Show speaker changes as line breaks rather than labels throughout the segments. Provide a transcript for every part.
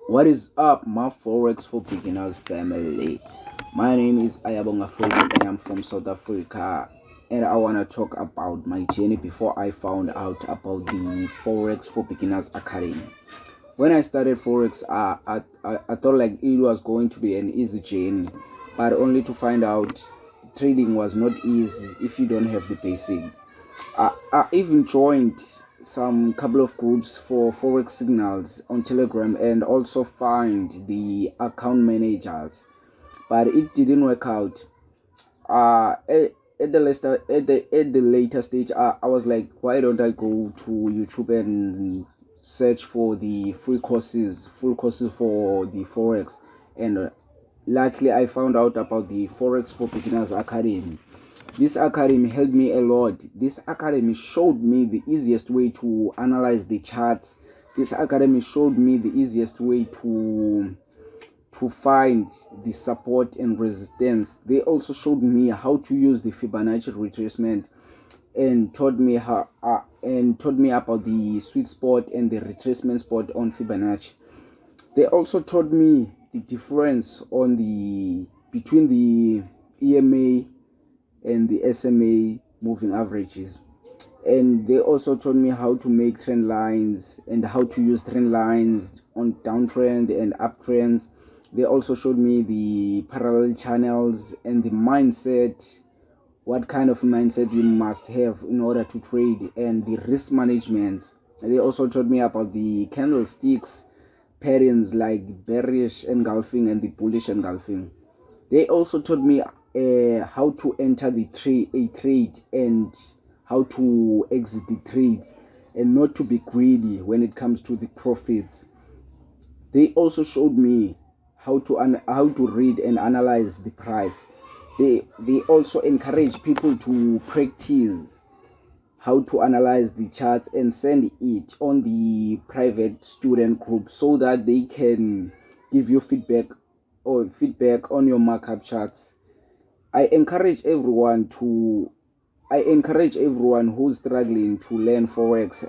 What is up, my Forex for Beginners family? My name is Ayabonga Fred and I'm from South Africa, and I want to talk about my journey before I found out about the Forex for Beginners Academy. When I started Forex, I thought like it was going to be an easy journey, but only to find out trading was not easy if you don't have the basic. I even joined some couple of groups for Forex signals on Telegram and also find the account managers, but it didn't work out. At the later stage, I was like, why don't I go to YouTube and search for the full courses for the Forex? And luckily, I found out about the Forex for Beginners Academy. This academy helped me a lot. This academy showed me the easiest way to analyze the charts. This academy showed me the easiest way to find the support and resistance. They also showed me how to use the Fibonacci retracement and taught me about the sweet spot and the retracement spot on Fibonacci. They also taught me the difference between the EMA and the SMA moving averages, and they also taught me how to make trend lines and how to use trend lines on downtrend and uptrends. They also showed me the parallel channels and the mindset, what kind of mindset you must have in order to trade, and the risk management. And they also taught me about the candlesticks patterns like bearish engulfing and the bullish engulfing. They also taught me how to enter a trade and how to exit the trades and not to be greedy when it comes to the profits. They also showed me how to read and analyze the price. They also encourage people to practice how to analyze the charts and send it on the private student group so that they can give you feedback on your markup charts. I encourage everyone who's struggling to learn Forex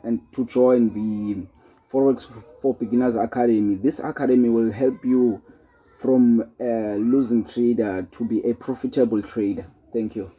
and to join the Forex for Beginners Academy. This academy will help you from losing trader to be a profitable trader. Thank you.